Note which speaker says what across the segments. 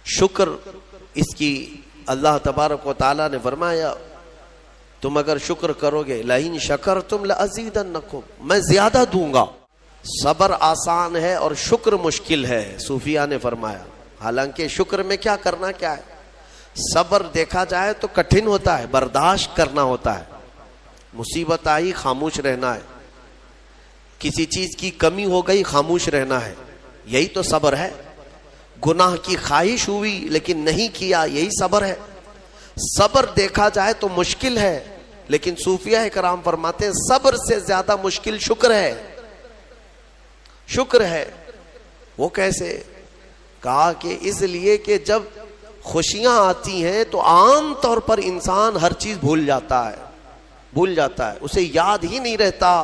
Speaker 1: شکر اس کی اللہ تبارک و تعالیٰ نے فرمایا تم اگر شکر کرو گے لئن شکرتم لازیدنکم، میں زیادہ دوں گا۔ صبر آسان ہے اور شکر مشکل ہے، صوفیاء نے فرمایا۔ حالانکہ شکر میں کیا کرنا کیا ہے، صبر دیکھا جائے تو کٹھن ہوتا ہے، برداشت کرنا ہوتا ہے، مصیبت آئی خاموش رہنا ہے، کسی چیز کی کمی ہو گئی خاموش رہنا ہے، یہی تو صبر ہے۔ گناہ کی خواہش ہوئی لیکن نہیں کیا، یہی صبر ہے۔ صبر دیکھا جائے تو مشکل ہے، لیکن صوفیاء کرام فرماتے ہیں صبر سے زیادہ مشکل شکر ہے۔ شکر ہے وہ کیسے؟ کہا کہ اس لیے کہ جب خوشیاں آتی ہیں تو عام طور پر انسان ہر چیز بھول جاتا ہے، اسے یاد ہی نہیں رہتا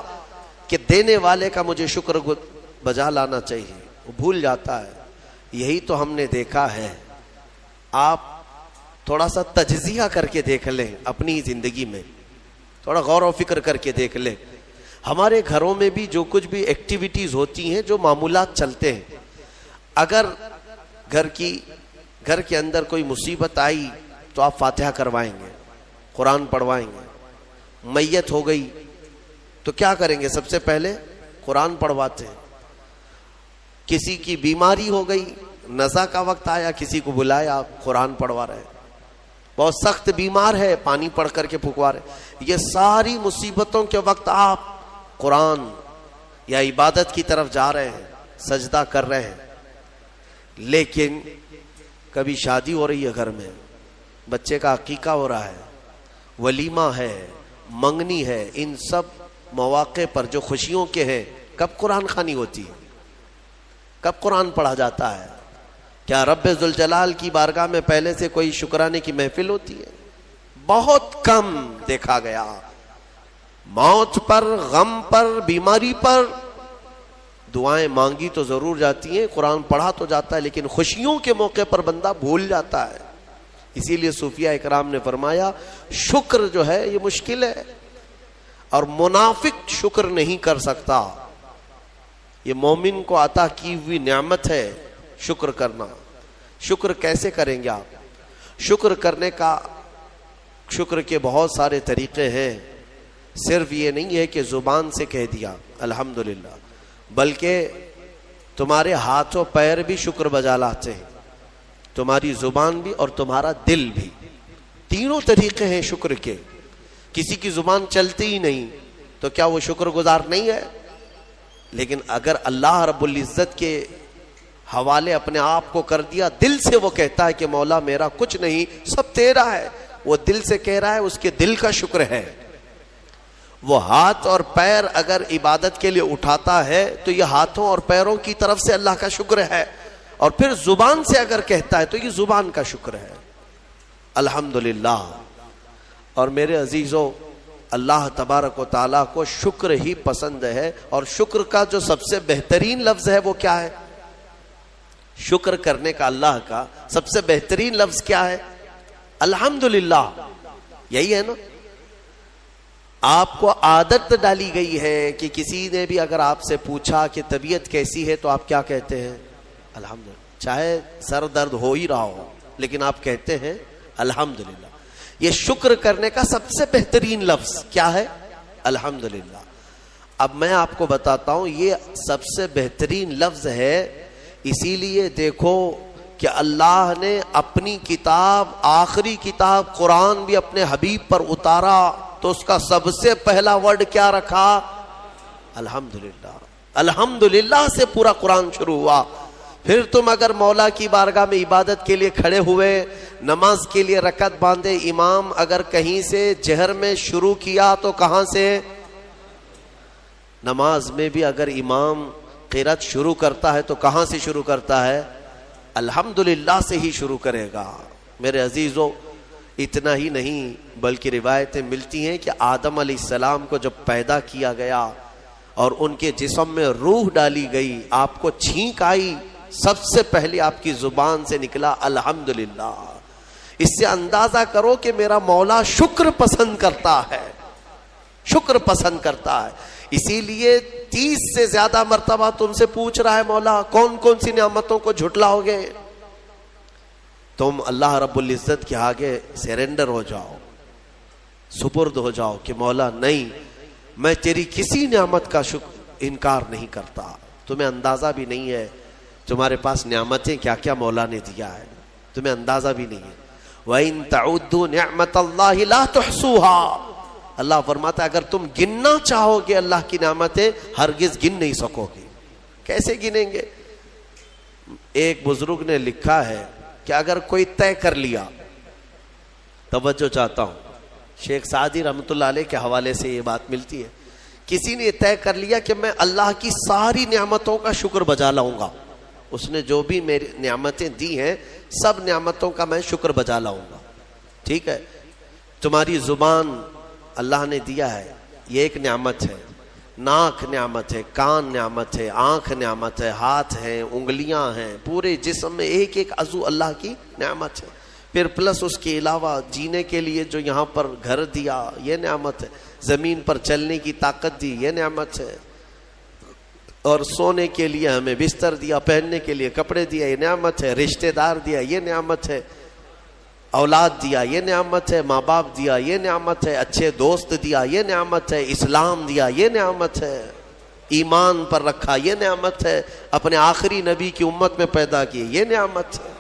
Speaker 1: کہ دینے والے کا مجھے شکر بجا لانا چاہیے، وہ بھول جاتا ہے۔ یہی تو ہم نے دیکھا ہے۔ آپ تھوڑا سا تجزیہ کر کے دیکھ لیں اپنی زندگی میں، تھوڑا غور و فکر کر کے دیکھ لیں۔ ہمارے گھروں میں بھی جو کچھ بھی ایکٹیویٹیز ہوتی ہیں، جو معمولات چلتے ہیں، اگر گھر کے اندر کوئی مصیبت آئی تو آپ فاتحہ کروائیں گے، قرآن پڑھوائیں گے۔ میت ہو گئی تو کیا کریں گے؟ سب سے پہلے قرآن پڑھواتے ہیں۔ کسی کی بیماری ہو گئی، نزا کا وقت آیا، کسی کو بلایا، آپ قرآن پڑھوا رہے ہیں۔ بہت سخت بیمار ہے، پانی پڑھ کر کے پھکوا رہے۔ یہ ساری مصیبتوں کے وقت آپ قرآن یا عبادت کی طرف جا رہے ہیں، سجدہ کر رہے ہیں۔ لیکن کبھی شادی ہو رہی ہے گھر میں، بچے کا عقیقہ ہو رہا ہے، ولیمہ ہے، منگنی ہے، ان سب مواقع پر جو خوشیوں کے ہیں، کب قرآن خوانی ہوتی ہے؟ کب قرآن پڑھا جاتا ہے؟ کیا رب ذوالجلال کی بارگاہ میں پہلے سے کوئی شکرانے کی محفل ہوتی ہے؟ بہت کم دیکھا گیا۔ موت پر، غم پر، بیماری پر دعائیں مانگی تو ضرور جاتی ہیں، قرآن پڑھا تو جاتا ہے، لیکن خوشیوں کے موقع پر بندہ بھول جاتا ہے۔ اسی لیے صوفیاء اکرام نے فرمایا شکر جو ہے یہ مشکل ہے، اور منافق شکر نہیں کر سکتا۔ یہ مومن کو عطا کی ہوئی نعمت ہے شکر کرنا۔ شکر کیسے کریں گے آپ؟ شکر کرنے کا، شکر کے بہت سارے طریقے ہیں۔ صرف یہ نہیں ہے کہ زبان سے کہہ دیا الحمدللہ، بلکہ تمہارے ہاتھ و پیر بھی شکر بجا لاتے ہیں، تمہاری زبان بھی اور تمہارا دل بھی۔ تینوں طریقے ہیں شکر کے۔ کسی کی زبان چلتی ہی نہیں تو کیا وہ شکر گزار نہیں ہے؟ لیکن اگر اللہ رب العزت کے حوالے اپنے آپ کو کر دیا، دل سے وہ کہتا ہے کہ مولا میرا کچھ نہیں، سب تیرا ہے، وہ دل سے کہہ رہا ہے، اس کے دل کا شکر ہے۔ وہ ہاتھ اور پیر اگر عبادت کے لیے اٹھاتا ہے تو یہ ہاتھوں اور پیروں کی طرف سے اللہ کا شکر ہے، اور پھر زبان سے اگر کہتا ہے تو یہ زبان کا شکر ہے، الحمدللہ۔ اور میرے عزیزوں، اللہ تبارک و تعالیٰ کو شکر ہی پسند ہے، اور شکر کا جو سب سے بہترین لفظ ہے وہ کیا ہے؟ شکر کرنے کا اللہ کا سب سے بہترین لفظ کیا ہے؟ الحمدللہ۔ یہی ہے نا؟ آپ کو عادت ڈالی گئی ہے کہ کسی نے بھی اگر آپ سے پوچھا کہ طبیعت کیسی ہے تو آپ کیا کہتے ہیں؟ الحمدللہ۔ چاہے سر درد ہو ہی رہا ہو لیکن آپ کہتے ہیں الحمدللہ۔ یہ شکر کرنے کا سب سے بہترین لفظ کیا ہے؟ الحمدللہ۔ اب میں آپ کو بتاتا ہوں یہ سب سے بہترین لفظ ہے، اسی لیے دیکھو کہ اللہ نے اپنی کتاب، آخری کتاب قرآن بھی اپنے حبیب پر اتارا تو اس کا سب سے پہلا ورڈ کیا رکھا؟ الحمدللہ۔ الحمدللہ سے پورا قرآن شروع ہوا۔ پھر تم اگر مولا کی بارگاہ میں عبادت کے لیے کھڑے ہوئے، نماز کے لیے رکعت باندھے، امام اگر کہیں سے جہر میں شروع کیا تو کہاں سے؟ نماز میں بھی اگر امام قرات شروع کرتا ہے تو کہاں سے شروع کرتا ہے؟ الحمدللہ سے ہی شروع کرے گا۔ میرے عزیزو، اتنا ہی نہیں بلکہ روایتیں ملتی ہیں کہ آدم علیہ السلام کو جب پیدا کیا گیا اور ان کے جسم میں روح ڈالی گئی، آپ کو چھینک آئی، سب سے پہلے آپ کی زبان سے نکلا الحمدللہ۔ اس سے اندازہ کرو کہ میرا مولا شکر پسند کرتا ہے، شکر پسند کرتا ہے۔ اسی لیے 30 سے زیادہ مرتبہ تم سے پوچھ رہا ہے مولا کون کون سی نعمتوں کو جھٹلاؤ گے؟ تم اللہ رب العزت کے آگے سیرنڈر ہو جاؤ, سپرد ہو جاؤ کہ مولا نہیں, میں تیری کسی نعمت کا انکار نہیں کرتا. تمہیں اندازہ بھی نہیں ہے تمہارے پاس نعمتیں کیا کیا مولا نے دیا ہے, تمہیں اندازہ بھی نہیں ہے. وَإِن تَعُدُّوا نِعْمَةَ اللَّهِ لَا تُحْصُوهَا, اللہ فرماتا ہے اگر تم گننا چاہو گے اللہ کی نعمتیں ہرگز گن نہیں سکو گے. کیسے گنیں گے؟ ایک بزرگ نے لکھا ہے کہ اگر کوئی طے کر لیا, توجہ چاہتا ہوں, شیخ سعدی رحمۃ اللہ علیہ کے حوالے سے یہ بات ملتی ہے, کسی نے طے کر لیا کہ میں اللہ کی ساری نعمتوں کا شکر بجا لاؤں گا, اس نے جو بھی میری نعمتیں دی ہیں سب نعمتوں کا میں شکر بجا لاؤں گا. ٹھیک ہے, تمہاری زبان اللہ نے دیا ہے, یہ ایک نعمت ہے. ناک نعمت ہے, کان نعمت ہے, آنکھ نعمت ہے, ہاتھ ہیں, انگلیاں ہیں, پورے جسم میں ایک ایک عضو اللہ کی نعمت ہے. پھر پلس اس کے علاوہ جینے کے لیے جو یہاں پر گھر دیا یہ نعمت ہے, زمین پر چلنے کی طاقت دی یہ نعمت ہے, اور سونے کے لیے ہمیں بستر دیا, پہننے کے لیے کپڑے دیا یہ نعمت ہے, رشتہ دار دیا یہ نعمت ہے, اولاد دیا یہ نعمت ہے, ماں باپ دیا یہ نعمت ہے, اچھے دوست دیا یہ نعمت ہے, اسلام دیا یہ نعمت ہے, ایمان پر رکھا یہ نعمت ہے, اپنے آخری نبی کی امت میں پیدا کیے یہ نعمت ہے.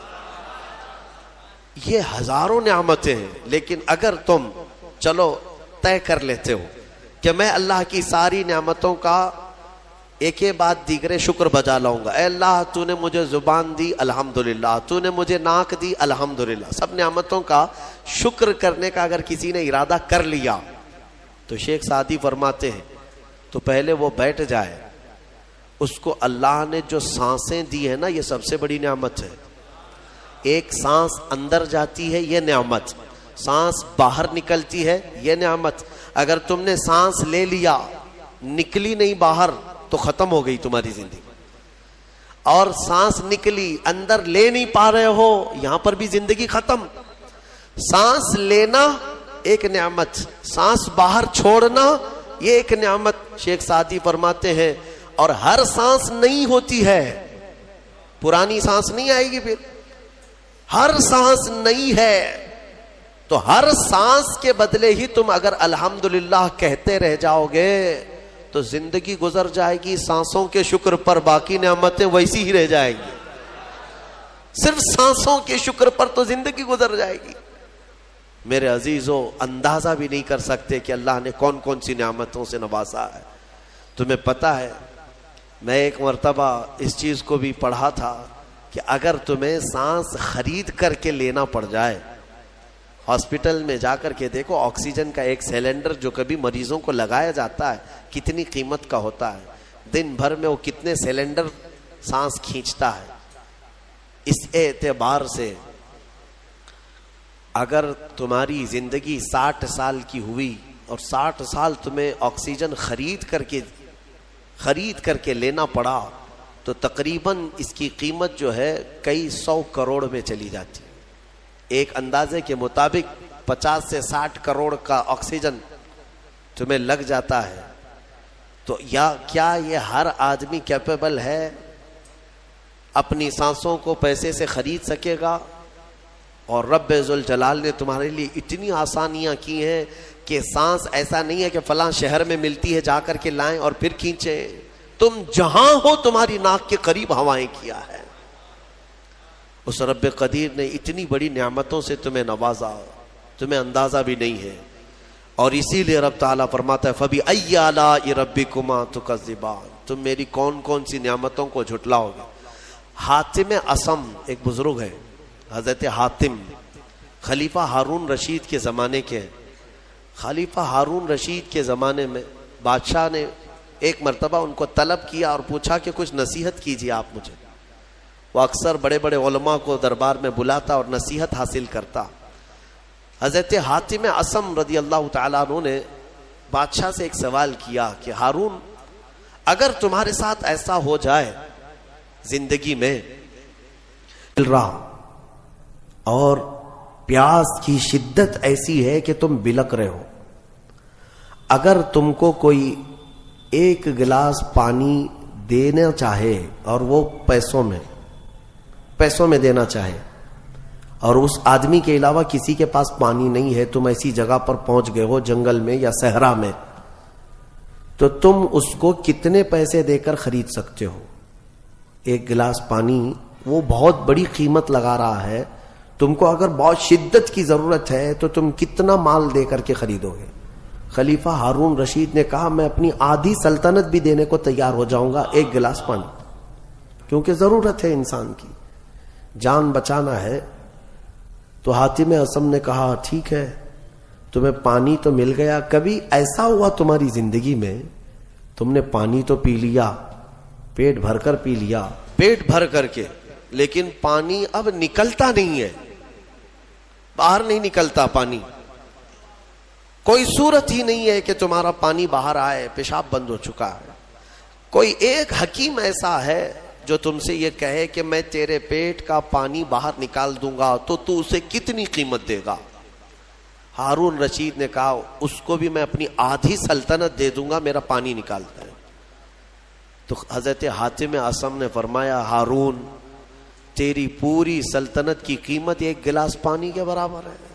Speaker 1: یہ ہزاروں نعمتیں ہیں. لیکن اگر تم چلو طے کر لیتے ہو کہ میں اللہ کی ساری نعمتوں کا ایک بعد دیگرے شکر بجا لاؤں گا, اے اللہ تو نے مجھے زبان دی الحمدللہ, تو نے مجھے ناک دی الحمدللہ, سب نعمتوں کا شکر کرنے کا اگر کسی نے ارادہ کر لیا تو شیخ سعدی فرماتے ہیں تو پہلے وہ بیٹھ جائے, اس کو اللہ نے جو سانسیں دی ہے نا یہ سب سے بڑی نعمت ہے. ایک سانس اندر جاتی ہے یہ نعمت, سانس باہر نکلتی ہے یہ نعمت. اگر تم نے سانس لے لیا نکلی نہیں باہر تو ختم ہو گئی تمہاری زندگی, اور سانس نکلی اندر لے نہیں پا رہے ہو یہاں پر بھی زندگی ختم. سانس لینا ایک نعمت, سانس باہر چھوڑنا یہ ایک نعمت. شیخ سعدی فرماتے ہیں اور ہر سانس نہیں ہوتی ہے, پرانی سانس نہیں آئے گی, پھر ہر سانس نہیں ہے, تو ہر سانس کے بدلے ہی تم اگر الحمدللہ کہتے رہ جاؤ گے تو زندگی گزر جائے گی سانسوں کے شکر پر, باقی نعمتیں ویسی ہی رہ جائیں گی. صرف سانسوں کے شکر پر تو زندگی گزر جائے گی. میرے عزیزو, اندازہ بھی نہیں کر سکتے کہ اللہ نے کون کون سی نعمتوں سے نوازا ہے. تمہیں پتا ہے میں ایک مرتبہ اس چیز کو بھی پڑھا تھا کہ اگر تمہیں سانس خرید کر کے لینا پڑ جائے, ہاسپٹل میں جا کر کے دیکھو آکسیجن کا ایک سلنڈر جو کبھی مریضوں کو لگایا جاتا ہے کتنی قیمت کا ہوتا ہے, دن بھر میں وہ کتنے سلنڈر سانس کھینچتا ہے. اس اعتبار سے اگر تمہاری زندگی 60 سال کی ہوئی اور 60 سال تمہیں آکسیجن خرید کر کے لینا پڑا تو تقریباً اس کی قیمت جو ہے کئی 100 کروڑ میں چلی جاتی ہے. ایک اندازے کے مطابق 50 سے 60 کروڑ کا آکسیجن تمہیں لگ جاتا ہے. تو کیا یہ ہر آدمی کیپیبل ہے اپنی سانسوں کو پیسے سے خرید سکے گا؟ اور رب ذوالجلال نے تمہارے لیے اتنی آسانیاں کی ہیں کہ سانس ایسا نہیں ہے کہ فلاں شہر میں ملتی ہے جا کر کے لائیں اور پھر کھینچیں. تم جہاں ہو تمہاری ناک کے قریب ہوائیں کیا ہے. اس رب قدیر نے اتنی بڑی نعمتوں سے تمہیں نوازا, تمہیں اندازہ بھی نہیں ہے. اور اسی لیے رب تعالیٰ فرماتا ہے فَبِأَيِّ آلَاءِ رَبِّكُمَا تُكَذِّبَانِ, تم میری کون کون سی نعمتوں کو جھٹلاؤ گے. حاتم اصم ایک بزرگ ہے, حضرت حاتم خلیفہ ہارون رشید کے زمانے کے ہیں. خلیفہ ہارون رشید کے زمانے میں بادشاہ نے ایک مرتبہ ان کو طلب کیا اور پوچھا کہ کچھ نصیحت کیجیے آپ مجھے. وہ اکثر بڑے بڑے علماء کو دربار میں بلاتا اور نصیحت حاصل کرتا. حضرت حاتم اصم رضی اللہ تعالیٰ عنہ نے بادشاہ سے ایک سوال کیا کہ ہارون, اگر تمہارے ساتھ ایسا ہو جائے زندگی میں اور پیاس کی شدت ایسی ہے کہ تم بلک رہے ہو, اگر تم کو کوئی ایک گلاس پانی دینا چاہے اور وہ پیسوں میں دینا چاہے, اور اس آدمی کے علاوہ کسی کے پاس پانی نہیں ہے، تم ایسی جگہ پر پہنچ گئے ہو جنگل میں یا صحرا میں، تو تم اس کو کتنے پیسے دے کر خرید سکتے ہو؟ ایک گلاس پانی وہ بہت بڑی قیمت لگا رہا ہے، تم کو اگر بہت شدت کی ضرورت ہے تو تم کتنا مال دے کر کے خریدو گے؟ خلیفہ ہارون رشید نے کہا میں اپنی آدھی سلطنت بھی دینے کو تیار ہو جاؤں گا ایک گلاس پانی، کیونکہ ضرورت ہے انسان کی، جان بچانا ہے۔ تو حاتم اصم نے کہا ٹھیک ہے، تمہیں پانی تو مل گیا، کبھی ایسا ہوا تمہاری زندگی میں تم نے پانی تو پی لیا، پیٹ بھر کر پی لیا، پیٹ بھر کر کے، لیکن پانی اب نکلتا نہیں ہے، باہر نہیں نکلتا پانی، کوئی صورت ہی نہیں ہے کہ تمہارا پانی باہر آئے، پیشاب بند ہو چکا ہے۔ کوئی ایک حکیم ایسا ہے جو تم سے یہ کہے کہ میں تیرے پیٹ کا پانی باہر نکال دوں گا تو تو اسے کتنی قیمت دے گا؟ ہارون رشید نے کہا اس کو بھی میں اپنی آدھی سلطنت دے دوں گا، میرا پانی نکالتا ہے۔ تو حضرت حاتم اصم نے فرمایا ہارون تیری پوری سلطنت کی قیمت ایک گلاس پانی کے برابر ہے،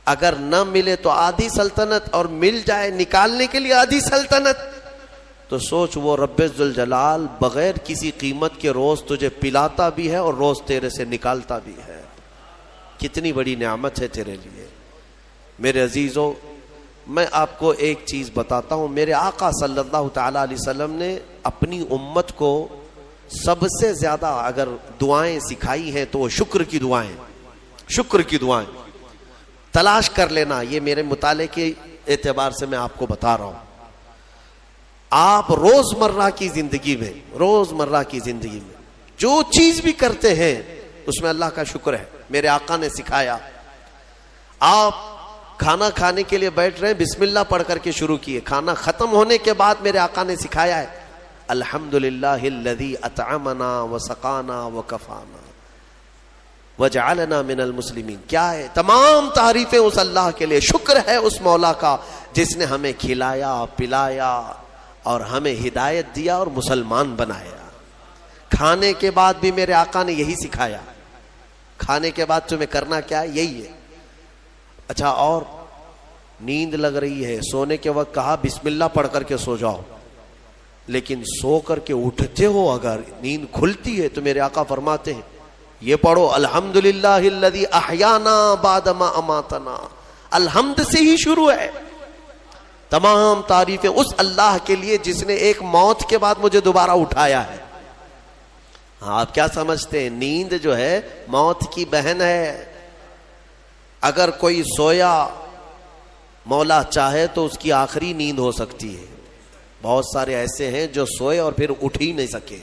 Speaker 1: اگر نہ ملے تو آدھی سلطنت، اور مل جائے نکالنے کے لیے آدھی سلطنت، تو سوچ وہ رب ذوالجلال بغیر کسی قیمت کے روز تجھے پلاتا بھی ہے اور روز تیرے سے نکالتا بھی ہے، کتنی بڑی نعمت ہے تیرے لیے۔ میرے عزیزو، میں آپ کو ایک چیز بتاتا ہوں، میرے آقا صلی اللہ تعالی علیہ وسلم نے اپنی امت کو سب سے زیادہ اگر دعائیں سکھائی ہیں تو وہ شکر کی دعائیں، شکر کی دعائیں تلاش کر لینا، یہ میرے مطالعے کے اعتبار سے میں آپ کو بتا رہا ہوں۔ آپ روزمرہ کی زندگی میں جو چیز بھی کرتے ہیں اس میں اللہ کا شکر ہے، میرے آقا نے سکھایا۔ آپ کھانا کھانے کے لیے بیٹھ رہے ہیں، بسم اللہ پڑھ کر کے شروع کیے، کھانا ختم ہونے کے بعد میرے آقا نے سکھایا ہے الحمدللہ الذی اطعمنا وسقانا وکفانا وجعلنا من المسلمین۔ کیا ہے؟ تمام تعریفیں اس اللہ کے لیے، شکر ہے اس مولا کا جس نے ہمیں کھلایا پلایا اور ہمیں ہدایت دیا اور مسلمان بنایا۔ کھانے کے بعد بھی میرے آقا نے یہی سکھایا، کھانے کے بعد تمہیں کرنا کیا ہے؟ یہی ہے۔ اچھا، اور نیند لگ رہی ہے، سونے کے وقت کہا بسم اللہ پڑھ کر کے سو جاؤ، لیکن سو کر کے اٹھتے ہو اگر نیند کھلتی ہے تو میرے آقا فرماتے ہیں یہ پڑھو الحمدللہ الذی احیانا بعد ما اماتنا۔ الحمد سے ہی شروع ہے، تمام تعریفیں اس اللہ کے لیے جس نے ایک موت کے بعد مجھے دوبارہ اٹھایا ہے۔ ہاں، آپ کیا سمجھتے ہیں؟ نیند جو ہے موت کی بہن ہے۔ اگر کوئی سویا مولا چاہے تو اس کی آخری نیند ہو سکتی ہے، بہت سارے ایسے ہیں جو سوئے اور پھر اٹھ ہی نہیں سکے۔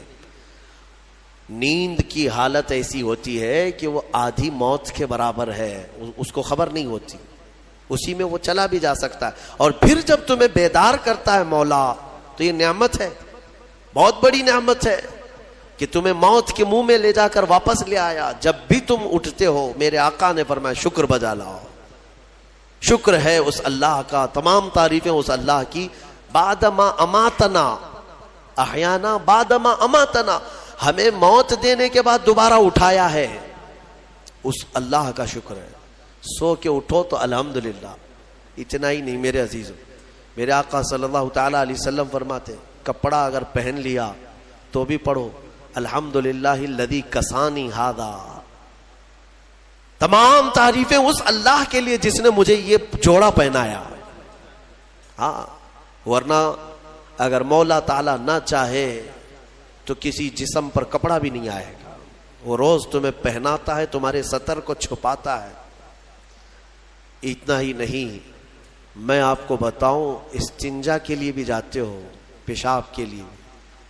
Speaker 1: نیند کی حالت ایسی ہوتی ہے کہ وہ آدھی موت کے برابر ہے، اس کو خبر نہیں ہوتی، اسی میں وہ چلا بھی جا سکتا ہے، اور پھر جب تمہیں بیدار کرتا ہے مولا تو یہ نعمت ہے، بہت بڑی نعمت ہے کہ تمہیں موت کے منہ میں لے جا کر واپس لے آیا۔ جب بھی تم اٹھتے ہو میرے آقا نے فرمایا شکر بجا لاؤ، شکر ہے اس اللہ کا، تمام تعریفیں اس اللہ کی۔ بعد ما اماتنا احیانا بعد ما اماتنا، ہمیں موت دینے کے بعد دوبارہ اٹھایا ہے، اس اللہ کا شکر ہے۔ سو کے اٹھو تو الحمدللہ۔ اتنا ہی نہیں میرے عزیزوں، میرے آقا صلی اللہ تعالی علیہ وسلم فرماتے کپڑا اگر پہن لیا تو بھی پڑھو الحمدللہ الذی کسانی ھذا۔ تمام تعریفیں اس اللہ کے لیے جس نے مجھے یہ جوڑا پہنایا۔ ہاں، ورنہ اگر مولا تعالیٰ نہ چاہے تو کسی جسم پر کپڑا بھی نہیں آئے گا، وہ روز تمہیں پہناتا ہے، تمہارے ستر کو چھپاتا ہے۔ اتنا ہی نہیں، میں آپ کو بتاؤں استنجا کے لیے بھی جاتے ہو، پیشاب کے لیے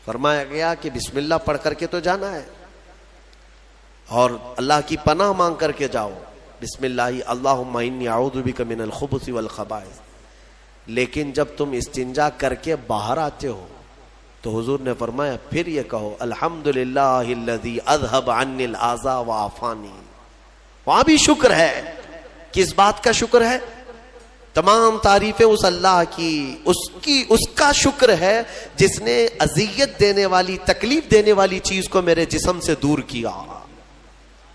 Speaker 1: فرمایا گیا کہ بسم اللہ پڑھ کر کے تو جانا ہے، اور اللہ کی پناہ مانگ کر کے جاؤ، بسم اللہ اللہم انی اعوذ بک من الخبث والخبائث۔ لیکن جب تم استنجا کر کے باہر آتے ہو تو حضور نے فرمایا پھر یہ کہو الحمدللہ الذی اذهب عنی الاذى وعافانی۔ وہاں بھی شکر ہے، کس بات کا شکر ہے؟ تمام تعریفیں اس اللہ کی، اس کا شکر ہے جس نے اذیت دینے والی، تکلیف دینے والی چیز کو میرے جسم سے دور کیا۔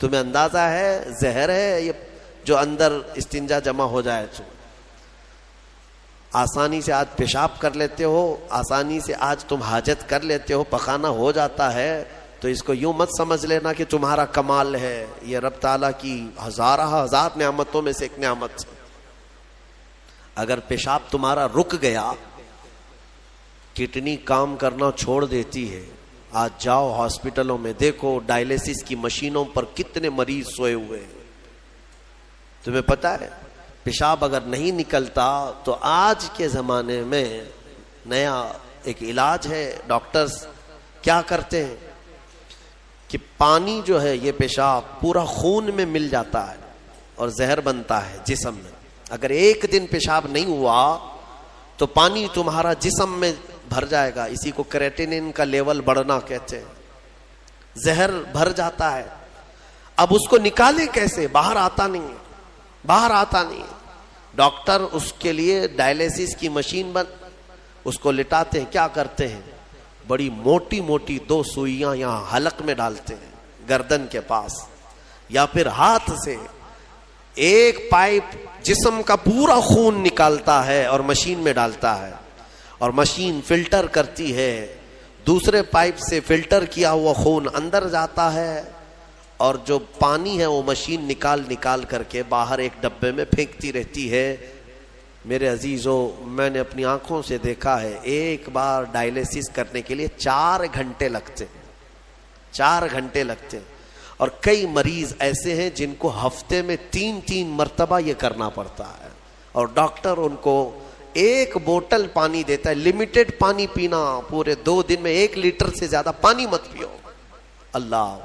Speaker 1: تمہیں اندازہ ہے زہر ہے یہ جو اندر استنجا جمع ہو جائے تو آسانی سے آج پیشاب کر لیتے ہو, آسانی سے آج تم حاجت کر لیتے ہو, پخانا ہو جاتا ہے, تو اس کو یوں مت سمجھ لینا کہ تمہارا کمال ہے. یہ رب تعالیٰ کی ہزار نعمتوں میں سے ایک نعمت ہے. اگر پیشاب تمہارا رک گیا, کڈنی کام کرنا چھوڑ دیتی ہے, آج جاؤ ہاسپٹلوں میں دیکھو ڈائلیسس کی مشینوں پر کتنے مریض سوئے ہوئے ہیں. تمہیں پتا ہے پیشاب اگر نہیں نکلتا تو آج کے زمانے میں نیا ایک علاج ہے. ڈاکٹرز کیا کرتے ہیں کہ پانی جو ہے یہ پیشاب پورا خون میں مل جاتا ہے اور زہر بنتا ہے جسم میں. اگر ایک دن پیشاب نہیں ہوا تو پانی تمہارا جسم میں بھر جائے گا. اسی کو کریٹینن کا لیول بڑھنا کہتے ہیں. زہر بھر جاتا ہے. اب اس کو نکالے کیسے؟ باہر آتا نہیں. ڈاکٹر اس کے لیے ڈائلیسس کی مشین اس کو لٹاتے ہیں. کیا کرتے ہیں؟ بڑی موٹی موٹی 2 سوئیاں یہاں حلق میں ڈالتے ہیں گردن کے پاس, یا پھر ہاتھ سے ایک پائپ جسم کا پورا خون نکالتا ہے اور مشین میں ڈالتا ہے, اور مشین فلٹر کرتی ہے. دوسرے پائپ سے فلٹر کیا ہوا خون اندر جاتا ہے, اور جو پانی ہے وہ مشین نکال کر کے باہر ایک ڈبے میں پھینکتی رہتی ہے. میرے عزیزو, میں نے اپنی آنکھوں سے دیکھا ہے ایک بار ڈائلیسس کرنے کے لیے 4 گھنٹے لگتے. 4 گھنٹے لگتے. اور کئی مریض ایسے ہیں جن کو ہفتے میں 3 مرتبہ یہ کرنا پڑتا ہے, اور ڈاکٹر ان کو 1 بوتل پانی دیتا ہے. لمیٹڈ پانی پینا, پورے 2 دن میں 1 لیٹر سے زیادہ پانی مت پیو. اللہ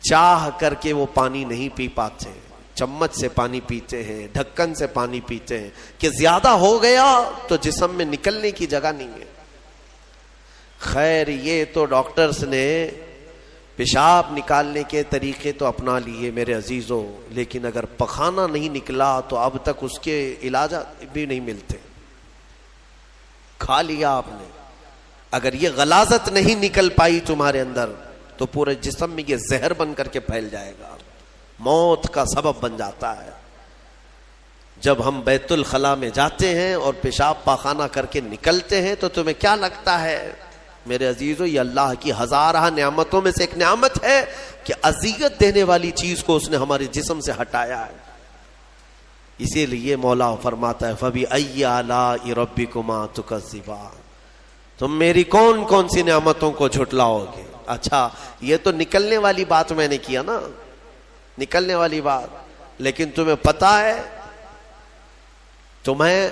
Speaker 1: چاہ کر کے وہ پانی نہیں پی پاتے, چمچ سے پانی پیتے ہیں, ڈھکن سے پانی پیتے ہیں کہ زیادہ ہو گیا تو جسم میں نکلنے کی جگہ نہیں ہے. خیر یہ تو ڈاکٹرز نے پیشاب نکالنے کے طریقے تو اپنا لیے میرے عزیزوں, لیکن اگر پخانہ نہیں نکلا تو اب تک اس کے علاج بھی نہیں ملتے. کھا لیا آپ نے, اگر یہ غلاظت نہیں نکل پائی تمہارے اندر تو پورے جسم میں یہ زہر بن کر کے پھیل جائے گا, موت کا سبب بن جاتا ہے. جب ہم بیت الخلاء میں جاتے ہیں اور پیشاب پاخانہ کر کے نکلتے ہیں تو تمہیں کیا لگتا ہے میرے عزیزو؟ یہ اللہ کی ہزارہ نعمتوں میں سے ایک نعمت ہے کہ اذیت دینے والی چیز کو اس نے ہمارے جسم سے ہٹایا ہے. اسی لیے مولا فرماتا ہے فَبِأَيِّ آلَاءِ رَبِّكُمَا تُكَذِّبَانِ, تم میری کون سی نعمتوں کو جھٹلاؤ گے. اچھا یہ تو نکلنے والی بات میں نے کیا نا, نکلنے والی بات, لیکن تمہیں پتا ہے تمہیں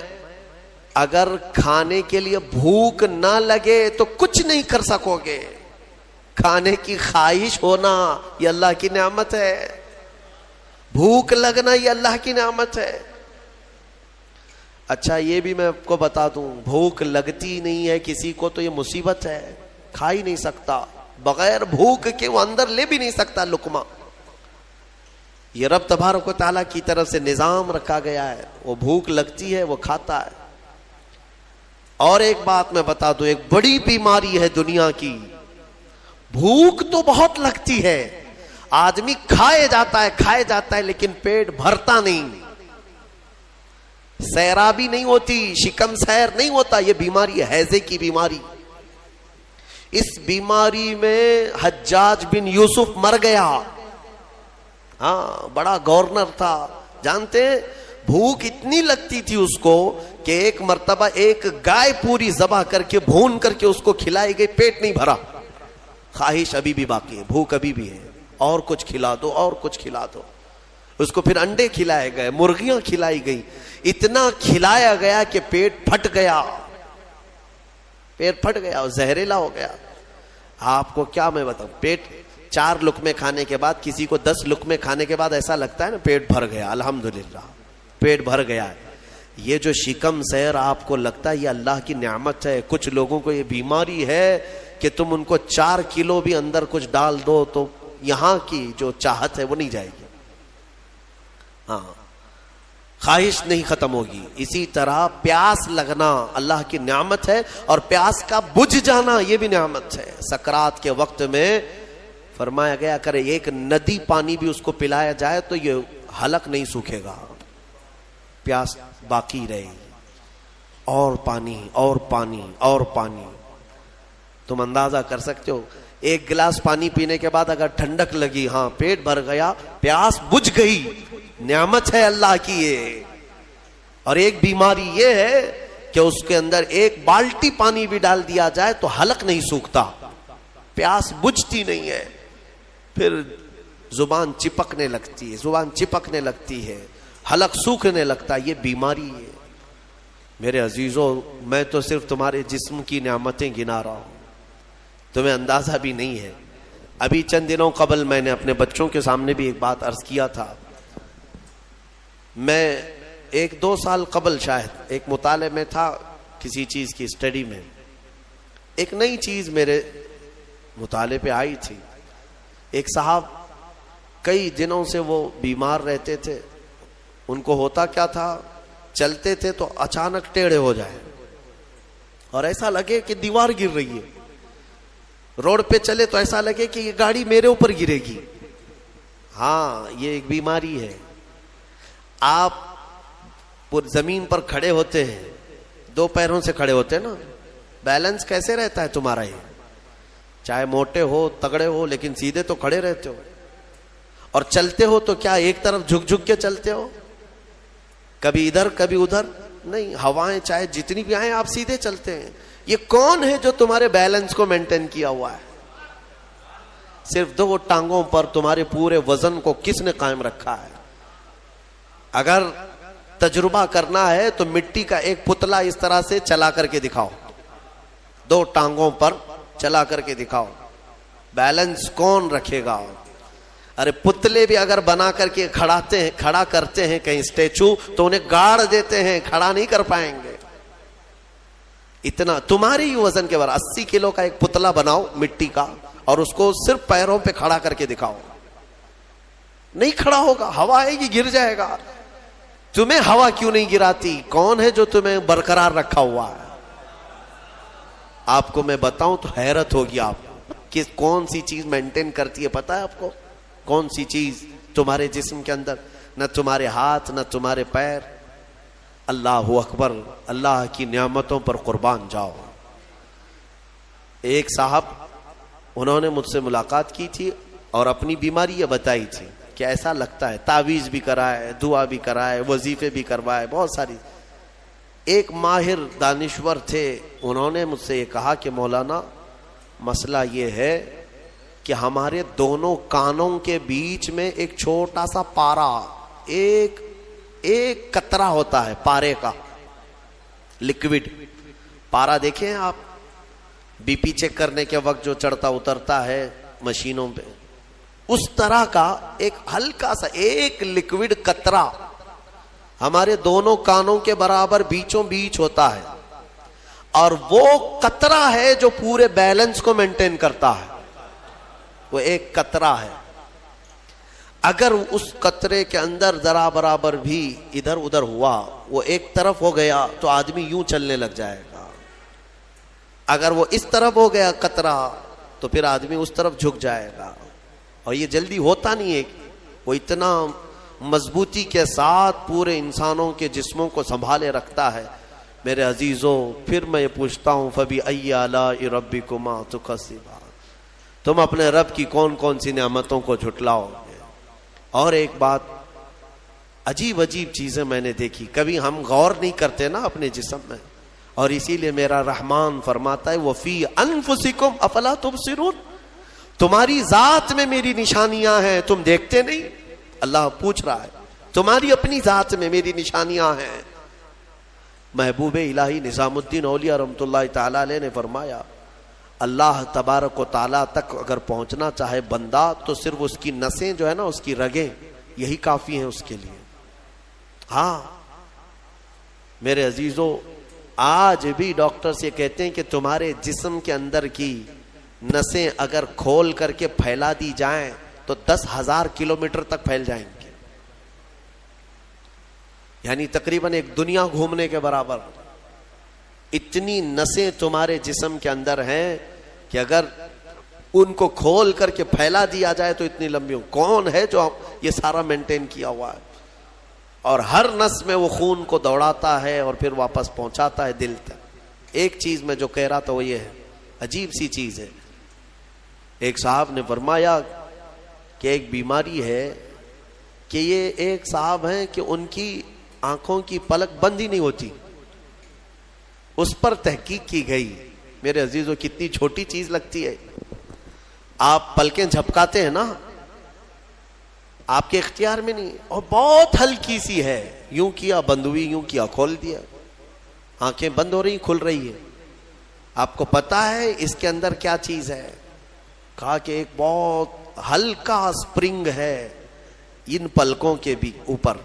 Speaker 1: اگر کھانے کے لیے بھوک نہ لگے تو کچھ نہیں کر سکو گے. کھانے کی خواہش ہونا یہ اللہ کی نعمت ہے, بھوک لگنا یہ اللہ کی نعمت ہے. اچھا یہ بھی میں آپ کو بتا دوں, بھوک لگتی نہیں ہے کسی کو تو یہ مصیبت ہے. کھا ہی نہیں سکتا, بغیر بھوک کے وہ اندر لے بھی نہیں سکتا لقمہ. یہ رب تبارک و تعالیٰ کی طرف سے نظام رکھا گیا ہے, وہ بھوک لگتی ہے وہ کھاتا ہے. اور ایک بات میں بتا دوں, ایک بڑی بیماری ہے دنیا کی, بھوک تو بہت لگتی ہے, آدمی کھائے جاتا ہے لیکن پیٹ بھرتا نہیں, سیرابی نہیں ہوتی, شکم سیر نہیں ہوتا. یہ بیماری ہے ہیضے کی بیماری. اس بیماری میں حجاج بن یوسف مر گیا. ہاں بڑا گورنر تھا, جانتے ہیں بھوک اتنی لگتی تھی اس کو کہ ایک مرتبہ ایک گائے پوری ذبح کر کے بھون کر کے اس کو کھلائی گئی, پیٹ نہیں بھرا. خواہش ابھی بھی باقی ہے, بھوک ابھی بھی ہے, اور کچھ کھلا دو, اور کچھ کھلا دو. اس کو پھر انڈے کھلائے گئے, مرغیاں کھلائی گئی, اتنا کھلایا گیا کہ پیٹ پھٹ گیا اور زہریلا ہو گیا. آپ کو کیا میں بتاؤں, پیٹ 4 لقمے کھانے کے بعد, کسی کو 10 لقمے کھانے کے بعد ایسا لگتا ہے نا پیٹ بھر گیا, الحمدللہ پیٹ بھر گیا. یہ جو شکم سیر آپ کو لگتا ہے یہ اللہ کی نعمت ہے. کچھ لوگوں کو یہ بیماری ہے کہ تم ان کو 4 کلو بھی اندر کچھ ڈال دو تو یہاں کی جو چاہت ہے وہ نہیں جائے گی, ہاں خواہش نہیں ختم ہوگی. اسی طرح پیاس لگنا اللہ کی نعمت ہے, اور پیاس کا بجھ جانا یہ بھی نعمت ہے. سکرات کے وقت میں فرمایا گیا اگر ایک ندی پانی بھی اس کو پلایا جائے تو یہ حلق نہیں سوکھے گا, پیاس باقی رہے گی, اور پانی اور پانی اور پانی. تم اندازہ کر سکتے ہو ایک گلاس پانی پینے کے بعد اگر ٹھنڈک لگی, ہاں پیٹ بھر گیا, پیاس بجھ گئی, نعمت ہے اللہ کی یہ. اور ایک بیماری یہ ہے کہ اس کے اندر ایک بالٹی پانی بھی ڈال دیا جائے تو حلق نہیں سوکھتا, پیاس بجھتی نہیں ہے, پھر زبان چپکنے لگتی ہے, زبان چپکنے لگتی ہے, حلق سوکھنے لگتا ہے. یہ بیماری ہے. میرے عزیزوں, میں تو صرف تمہارے جسم کی نعمتیں گنا رہا ہوں, تمہیں اندازہ بھی نہیں ہے. ابھی چند دنوں قبل میں نے اپنے بچوں کے سامنے بھی ایک بات عرض کیا تھا. میں 1-2 سال قبل شاید ایک مطالعے میں تھا, کسی چیز کی اسٹڈی میں, ایک نئی چیز میرے مطالعے پہ آئی تھی. ایک صاحب کئی دنوں سے وہ بیمار رہتے تھے. ان کو ہوتا کیا تھا, چلتے تھے تو اچانک ٹیڑھے ہو جائے اور ایسا لگے کہ دیوار گر رہی ہے. روڈ پہ چلے تو ایسا لگے کہ یہ گاڑی میرے اوپر گرے گی. ہاں, یہ ایک بیماری ہے. آپ زمین پر کھڑے ہوتے ہیں, 2 پیروں سے کھڑے ہوتے ہیں نا, بیلنس کیسے رہتا ہے تمہارا؟ یہ چاہے موٹے ہو تگڑے ہو لیکن سیدھے تو کھڑے رہتے ہو. اور چلتے ہو تو کیا ایک طرف جھک جھک کے چلتے ہو, کبھی ادھر کبھی ادھر نہیں. ہوائیں چاہے جتنی بھی آئیں آپ سیدھے چلتے ہیں. یہ کون ہے جو تمہارے بیلنس کو مینٹین کیا ہوا ہے؟ صرف 2 ٹانگوں پر تمہارے پورے وزن کو کس نے قائم رکھا ہے؟ اگر تجربہ کرنا ہے تو مٹی کا ایک پتلا اس طرح سے چلا کر کے دکھاؤ, 2 ٹانگوں پر چلا کر کے دکھاؤ, بیلنس کون رکھے گا؟ ارے پتلے بھی اگر بنا کر کے کھڑا کرتے ہیں کہیں اسٹیچو تو انہیں گاڑ دیتے ہیں, کھڑا نہیں کر پائیں گے. اتنا تمہاری ہی وزن کے بارے 80 کلو کا ایک پتلا بناؤ مٹی کا اور اس کو صرف پیروں پہ کھڑا کر کے دکھاؤ, نہیں کھڑا ہوگا, ہوا آئے گی گر جائے گا. تمہیں ہوا کیوں نہیں گراتی؟ کون ہے جو تمہیں برقرار رکھا ہوا ہے؟ آپ کو میں بتاؤں تو حیرت ہوگی آپ کہ کون سی چیز مینٹین کرتی ہے. پتا ہے آپ کو کون سی چیز تمہارے جسم کے اندر؟ نہ تمہارے ہاتھ نہ تمہارے پیر. اللہ اکبر, اللہ کی نعمتوں پر قربان جاؤ. ایک صاحب انہوں نے مجھ سے ملاقات کی تھی اور اپنی بیماری یہ بتائی تھی کہ ایسا لگتا ہے, تعویذ بھی کرائے, دعا بھی کرائے, وظیفے بھی کروائے, بہت ساری. ایک ماہر دانشور تھے, انہوں نے مجھ سے یہ کہا کہ مولانا مسئلہ یہ ہے کہ ہمارے دونوں کانوں کے بیچ میں ایک چھوٹا سا پارا, ایک قطرہ ہوتا ہے پارے کا, لکوڈ پارا. دیکھیں آپ بی پی چیک کرنے کے وقت جو چڑھتا اترتا ہے مشینوں پہ, اس طرح کا ایک ہلکا سا ایک لکوڈ قطرہ ہمارے دونوں کانوں کے برابر بیچوں بیچ ہوتا ہے, اور وہ قطرہ ہے جو پورے بیلنس کو مینٹین کرتا ہے. وہ ایک قطرہ ہے. اگر اس قطرے کے اندر ذرا برابر بھی ادھر ادھر ہوا, وہ ایک طرف ہو گیا تو آدمی یوں چلنے لگ جائے گا. اگر وہ اس طرف ہو گیا قطرہ تو پھر آدمی اس طرف جھک جائے گا. اور یہ جلدی ہوتا نہیں ہے, وہ اتنا مضبوطی کے ساتھ پورے انسانوں کے جسموں کو سنبھالے رکھتا ہے. میرے عزیزوں, پھر میں یہ پوچھتا ہوں فَبِأَيِّ آلَاءِ رَبِّكُمَا تُكَذِّبَانِ, تم اپنے رب کی کون کون سی نعمتوں کو جھٹلاؤ گے؟ اور ایک بات, عجیب عجیب چیزیں میں نے دیکھی, کبھی ہم غور نہیں کرتے نا اپنے جسم میں, اور اسی لیے میرا رحمان فرماتا ہے وَفِي أَنفُسِكُمْ أَفَلَا تُبْصِرُونَ, تمہاری ذات میں میری نشانیاں ہیں, تم دیکھتے نہیں؟ اللہ پوچھ رہا ہے, تمہاری اپنی ذات میں میری نشانیاں ہیں. محبوب الہی نظام الدین اولیاء رحمۃ اللہ تعالی علیہ نے فرمایا اللہ تبارک و تعالیٰ تک اگر پہنچنا چاہے بندہ تو صرف اس کی نسیں جو ہے نا, اس کی رگیں, یہی کافی ہیں اس کے لیے. ہاں میرے عزیزوں, آج بھی ڈاکٹرز یہ کہتے ہیں کہ تمہارے جسم کے اندر کی نسیں اگر کھول کر کے پھیلا دی جائیں تو 10,000 کلومیٹر تک پھیل جائیں گے, یعنی تقریباً ایک دنیا گھومنے کے برابر. اتنی نسیں تمہارے جسم کے اندر ہیں کہ اگر ان کو کھول کر کے پھیلا دیا جائے تو اتنی لمبی کون ہے جو یہ سارا مینٹین کیا ہوا ہے؟ اور ہر نس میں وہ خون کو دوڑاتا ہے اور پھر واپس پہنچاتا ہے دل تک۔ ایک چیز میں جو کہہ رہا تھا وہ یہ ہے، عجیب سی چیز ہے، ایک صاحب نے فرمایا کہ ایک بیماری ہے کہ یہ ایک صاحب ہیں کہ ان کی آنکھوں کی پلک بند ہی نہیں ہوتی، اس پر تحقیق کی گئی۔ میرے عزیزو کتنی چھوٹی چیز لگتی ہے، آپ پلکیں جھپکاتے ہیں نا، آپ کے اختیار میں نہیں، اور بہت ہلکی سی ہے، یوں کیا بند ہوئی، یوں کیا کھول دیا، آنکھیں بند ہو رہی کھل رہی ہے۔ آپ کو پتا ہے اس کے اندر کیا چیز ہے؟ کہا کہ ایک بہت ہلکا سپرنگ ہے ان پلکوں کے بھی اوپر،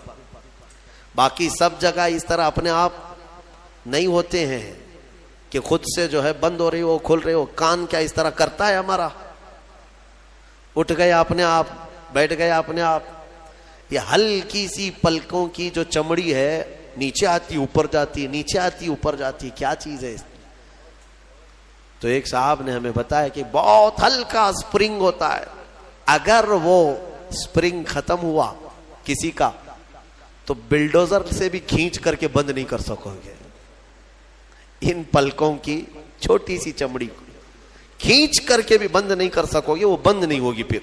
Speaker 1: باقی سب جگہ اس طرح اپنے آپ نہیں ہوتے ہیں کہ خود سے جو ہے بند ہو رہی ہو کھل رہی ہو۔ کان کیا اس طرح کرتا ہے ہمارا؟ اٹھ گیا اپنے آپ، بیٹھ گیا اپنے آپ۔ یہ ہلکی سی پلکوں کی جو چمڑی ہے نیچے آتی اوپر جاتی، نیچے آتی اوپر جاتی، کیا چیز ہے؟ تو ایک صاحب نے ہمیں بتایا کہ بہت ہلکا سپرنگ ہوتا ہے، اگر وہ سپرنگ ختم ہوا کسی کا تو بلڈوزر سے بھی کھینچ کر کے بند نہیں کر سکو گے۔ ان پلکوں کی چھوٹی سی چمڑی کو کھینچ کر کے بھی بند نہیں کر سکو گے، وہ بند نہیں ہوگی پھر۔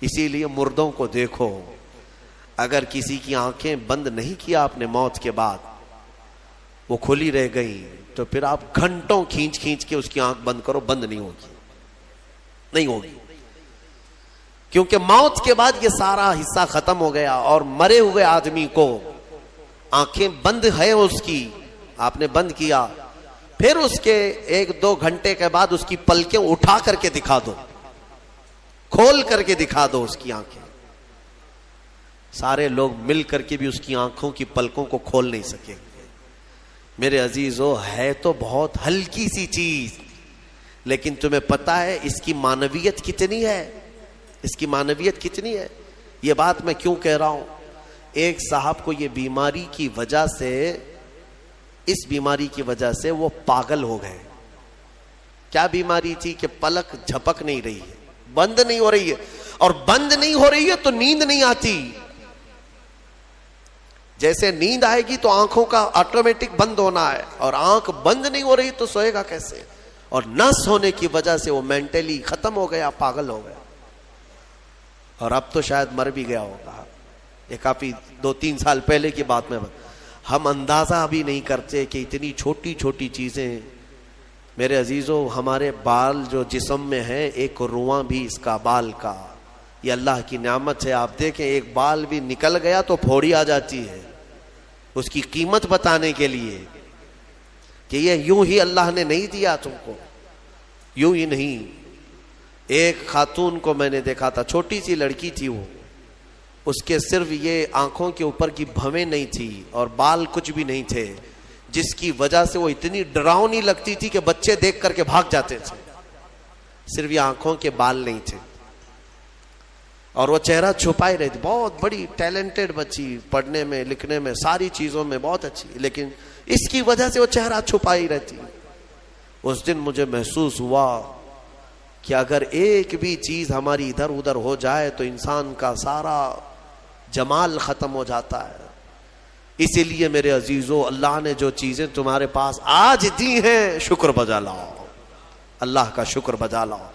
Speaker 1: اسی لیے مردوں کو دیکھو، اگر کسی کی آنکھیں بند نہیں کیا آپ نے موت کے بعد، وہ کھلی رہ گئی، تو پھر آپ گھنٹوں کھینچ کھینچ کے اس کی آنکھ بند کرو، بند نہیں ہوگی، نہیں ہوگی، کیونکہ موت کے بعد یہ سارا حصہ ختم ہو گیا۔ اور مرے ہوئے آدمی کو آنکھیں بند ہے اس کی، آپ نے بند کیا، پھر اس کے 1-2 گھنٹے کے بعد اس کی پلکیں اٹھا کر کے دکھا دو، کھول کر کے دکھا دو اس کی آنکھیں، سارے لوگ مل کر کے بھی اس کی آنکھوں کی پلکوں کو کھول نہیں سکیں گے۔ میرے عزیزو، ہے تو بہت ہلکی سی چیز، لیکن تمہیں پتا ہے اس کی معنویت کتنی ہے؟ اس کی معنویت کتنی ہے؟ یہ بات میں کیوں کہہ رہا ہوں؟ ایک صاحب کو یہ بیماری کی وجہ سے، اس بیماری کی وجہ سے وہ پاگل ہو گئے۔ کیا بیماری تھی؟ کہ پلک جھپک نہیں رہی ہے، بند نہیں ہو رہی ہے، اور بند نہیں ہو رہی ہے تو نیند نہیں آتی۔ جیسے نیند آئے گی تو آنکھوں کا آٹومیٹک بند ہونا ہے، اور آنکھ بند نہیں ہو رہی تو سوئے گا کیسے؟ اور نس ہونے کی وجہ سے وہ مینٹلی ختم ہو گیا، پاگل ہو گیا، اور اب تو شاید مر بھی گیا ہوگا۔ یہ کافی 2-3 سال پہلے کی بات میں ہم اندازہ بھی نہیں کرتے کہ اتنی چھوٹی چھوٹی چیزیں۔ میرے عزیزو، ہمارے بال جو جسم میں ہیں، ایک رواں بھی اس کا بال کا، یہ اللہ کی نعمت ہے۔ آپ دیکھیں ایک بال بھی نکل گیا تو پھوڑی آ جاتی ہے، اس کی قیمت بتانے کے لیے کہ یہ یوں ہی اللہ نے نہیں دیا تم کو، یوں ہی نہیں۔ ایک خاتون کو میں نے دیکھا تھا، چھوٹی سی لڑکی تھی، وہ اس کے صرف یہ آنکھوں کے اوپر کی بھویں نہیں تھی اور بال کچھ بھی نہیں تھے، جس کی وجہ سے وہ اتنی ڈراؤنی لگتی تھی کہ بچے دیکھ کر کے بھاگ جاتے تھے۔ صرف یہ آنکھوں کے بال نہیں تھے، اور وہ چہرہ چھپائے رہتی۔ بہت بڑی ٹیلنٹڈ بچی، پڑھنے میں لکھنے میں ساری چیزوں میں بہت اچھی، لیکن اس کی وجہ سے وہ چہرہ چھپائی رہتی۔ اس دن مجھے محسوس ہوا کہ اگر ایک بھی چیز ہماری ادھر ادھر ہو جائے تو انسان کا سارا جمال ختم ہو جاتا ہے۔ اسی لیے میرے عزیزو، اللہ نے جو چیزیں تمہارے پاس آج دی ہیں، شکر بجا لاؤ، اللہ کا شکر بجا لاؤ۔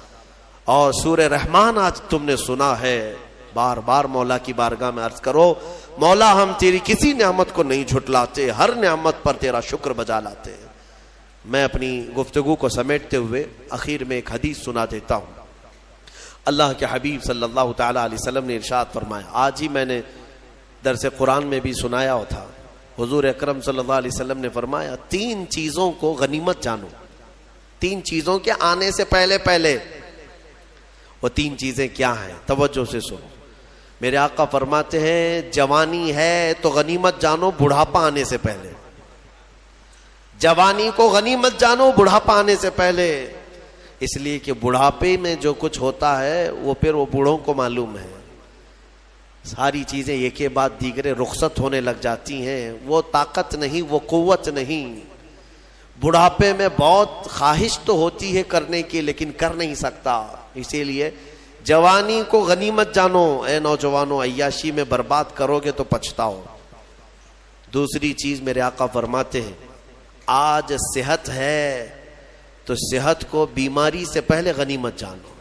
Speaker 1: اور سورہ رحمان آج تم نے سنا ہے، بار بار مولا کی بارگاہ میں عرض کرو، مولا ہم تیری کسی نعمت کو نہیں جھٹلاتے، ہر نعمت پر تیرا شکر بجا لاتے ہیں۔ میں اپنی گفتگو کو سمیٹتے ہوئے اخیر میں ایک حدیث سنا دیتا ہوں۔ اللہ کے حبیب صلی اللہ تعالیٰ علیہ وسلم نے ارشاد فرمایا، آج ہی میں نے درس قرآن میں بھی سنایا تھا، حضور اکرم صلی اللہ علیہ وسلم نے فرمایا، 3 چیزوں کو غنیمت جانو، 3 چیزوں کے آنے سے پہلے پہلے۔ وہ 3 چیزیں کیا ہیں؟ توجہ سے سنو۔ میرے آقا فرماتے ہیں، جوانی ہے تو غنیمت جانو بڑھاپا آنے سے پہلے، جوانی کو غنیمت جانو بڑھاپا آنے سے پہلے، اس لیے کہ بڑھاپے میں جو کچھ ہوتا ہے وہ پھر وہ بوڑھوں کو معلوم ہے، ساری چیزیں ایک کے بعد دیگرے رخصت ہونے لگ جاتی ہیں، وہ طاقت نہیں، وہ قوت نہیں، بڑھاپے میں بہت خواہش تو ہوتی ہے کرنے کی لیکن کر نہیں سکتا. اسی لیے جوانی کو غنیمت جانو اے نوجوانوں, عیاشی میں برباد کرو گے تو پچھتاؤ. دوسری چیز میرے آقا فرماتے ہیں آج صحت ہے تو صحت کو بیماری سے پہلے غنیمت جانو.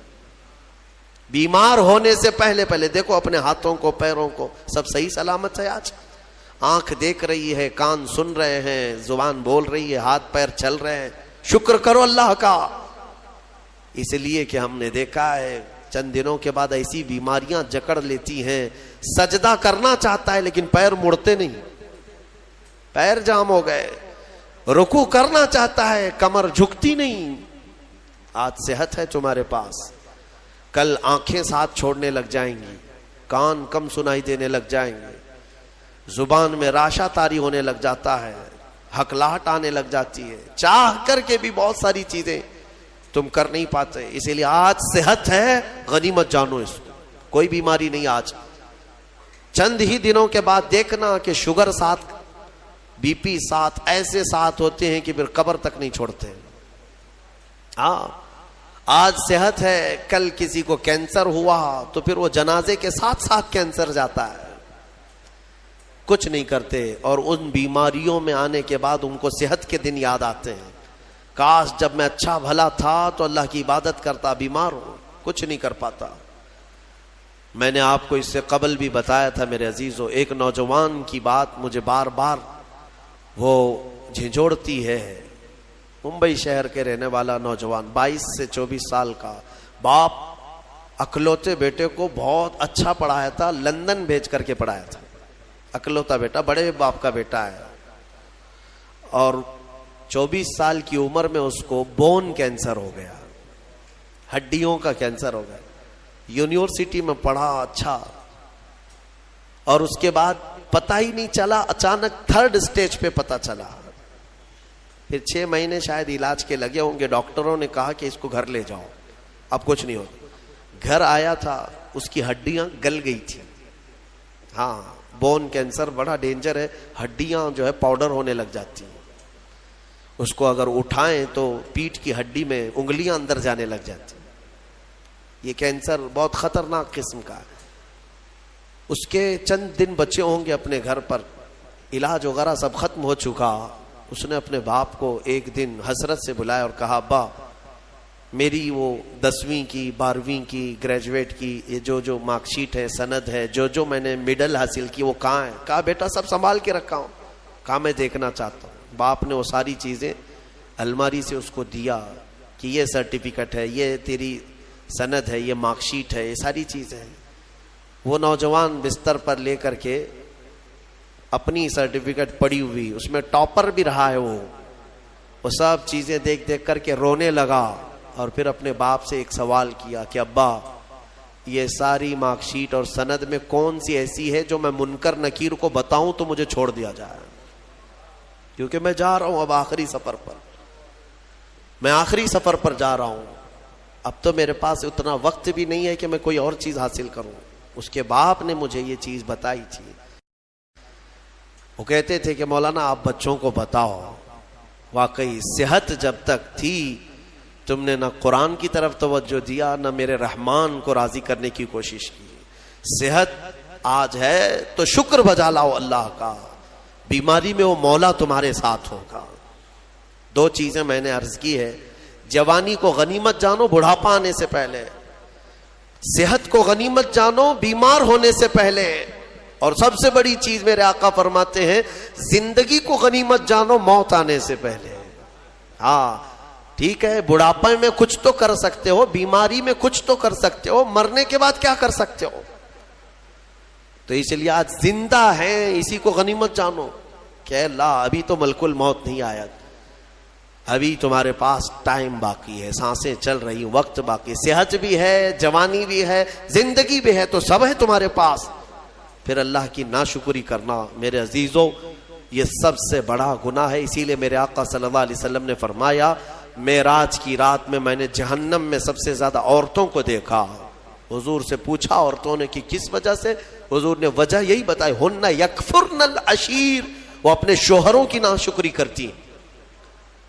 Speaker 1: بیمار ہونے سے پہلے دیکھو اپنے ہاتھوں کو پیروں کو, سب صحیح سلامت ہے. آج آنکھ دیکھ رہی ہے, کان سن رہے ہیں, زبان بول رہی ہے, ہاتھ پیر چل رہے ہیں. شکر کرو اللہ کا. اس لیے کہ ہم نے دیکھا ہے چند دنوں کے بعد ایسی بیماریاں جکڑ لیتی ہیں, سجدہ کرنا چاہتا ہے لیکن پیر مڑتے نہیں, پیر جام ہو گئے. رکوع کرنا چاہتا ہے کمر جھکتی نہیں. آج صحت ہے تمہارے پاس, کل آنکھیں ساتھ چھوڑنے لگ جائیں گی, کان کم سنائی دینے لگ جائیں گے, زبان میں راشا تاری ہونے لگ جاتا ہے, ہکلاہٹ آنے لگ جاتی ہے, چاہ کر کے بھی بہت ساری چیزیں تم کر نہیں پاتے. اسی لیے آج صحت ہے غنیمت جانو اس کو, کوئی بیماری نہیں. آج چند ہی دنوں کے بعد دیکھنا کہ شوگر ساتھ, بی پی ساتھ, ایسے ساتھ ہوتے ہیں کہ پھر قبر تک نہیں چھوڑتے. ہاں آج صحت ہے, کل کسی کو کینسر ہوا تو پھر وہ جنازے کے ساتھ ساتھ کینسر جاتا ہے, کچھ نہیں کرتے. اور ان بیماریوں میں آنے کے بعد ان کو صحت کے دن یاد آتے ہیں, کاش جب میں اچھا بھلا تھا تو اللہ کی عبادت کرتا, بیمار ہوں کچھ نہیں کر پاتا. میں نے آپ کو اس سے قبل بھی بتایا تھا میرے عزیزو, ایک نوجوان کی بات مجھے بار بار وہ جھنجھوڑتی ہے. ممبئی شہر کے رہنے والا نوجوان, 22 سے 24 سال کا, باپ اکلوتے بیٹے کو بہت اچھا پڑھایا تھا, لندن بھیج کر کے پڑھایا تھا. اکلوتا بیٹا, بڑے باپ کا بیٹا ہے, اور 24 سال کی عمر میں اس کو بون کینسر ہو گیا, ہڈیوں کا کینسر ہو گیا. یونیورسٹی میں پڑھا اچھا, اور اس کے بعد پتہ ہی نہیں چلا, اچانک 3rd اسٹیج پہ پتہ چلا. پھر 6 مہینے شاید علاج کے لگے ہوں گے. ڈاکٹروں نے کہا کہ اس کو گھر لے جاؤ, اب کچھ نہیں ہوتا. گھر آیا تھا, اس کی ہڈیاں گل گئی تھی. ہاں بون کینسر بڑا ڈینجر ہے, ہڈیاں جو ہے پاؤڈر ہونے لگ جاتی ہیں. اس کو اگر اٹھائیں تو پیٹھ کی ہڈی میں انگلیاں اندر جانے لگ جاتی. یہ کینسر بہت خطرناک قسم کا ہے. اس کے چند دن بچے ہوں گے اپنے گھر پر, علاج وغیرہ سب ختم ہو چکا. اس نے اپنے باپ کو ایک دن حسرت سے بلایا اور کہا, ابا میری وہ 10ویں کی 12ویں کی گریجویٹ کی یہ جو مارک شیٹ ہے, سند ہے, جو میں نے میڈل حاصل کی وہ کہاں ہے؟ کہا بیٹا سب سنبھال کے رکھا ہوں. کہا میں دیکھنا چاہتا ہوں. باپ نے وہ ساری چیزیں الماری سے اس کو دیا کہ یہ سرٹیفکیٹ ہے, یہ تیری سند ہے, یہ مارک شیٹ ہے, یہ ساری چیزیں ہیں. وہ نوجوان بستر پر لے کر کے اپنی سرٹیفکیٹ پڑی ہوئی, اس میں ٹاپر بھی رہا ہے, وہ سب چیزیں دیکھ دیکھ کر کے رونے لگا. اور پھر اپنے باپ سے ایک سوال کیا کہ ابا یہ ساری مارک شیٹ اور سند میں کون سی ایسی ہے جو میں منکر نکیر کو بتاؤں تو مجھے چھوڑ دیا جائے, کیونکہ میں جا رہا ہوں اب آخری سفر پر, میں آخری سفر پر جا رہا ہوں. اب تو میرے پاس اتنا وقت بھی نہیں ہے کہ میں کوئی اور چیز حاصل کروں. اس کے باپ نے مجھے یہ چیز بتائی تھی. وہ کہتے تھے کہ مولانا آپ بچوں کو بتاؤ, واقعی صحت جب تک تھی تم نے نہ قرآن کی طرف توجہ دیا, نہ میرے رحمان کو راضی کرنے کی کوشش کی. صحت آج ہے تو شکر بجا لاؤ اللہ کا, بیماری میں وہ مولا تمہارے ساتھ ہوگا. 2 چیزیں میں نے عرض کی ہے, جوانی کو غنیمت جانو بڑھاپا آنے سے پہلے, صحت کو غنیمت جانو بیمار ہونے سے پہلے, اور سب سے بڑی چیز میرے آقا فرماتے ہیں زندگی کو غنیمت جانو موت آنے سے پہلے. ہاں ٹھیک ہے, بڑھاپے میں کچھ تو کر سکتے ہو, بیماری میں کچھ تو کر سکتے ہو, مرنے کے بعد کیا کر سکتے ہو؟ تو اس لیے آج زندہ ہیں اسی کو غنیمت جانو کہ اللہ ابھی تو ملک الموت نہیں آیا, ابھی تمہارے پاس ٹائم باقی ہے, سانسیں چل رہی, وقت باقی, صحت بھی ہے, جوانی بھی ہے, زندگی بھی ہے, تو سب ہے تمہارے پاس. پھر اللہ کی ناشکری کرنا میرے عزیزوں یہ سب سے بڑا گناہ ہے. اسی لیے میرے آقا صلی اللہ علیہ وسلم نے فرمایا معراج کی رات میں نے جہنم میں سب سے زیادہ عورتوں کو دیکھا. حضور سے پوچھا عورتوں نے کہ کس وجہ سے؟ حضور نے وجہ یہی بتائی, ہن یکفرن العشیر, وہ اپنے شوہروں کی ناشکری کرتی ہیں.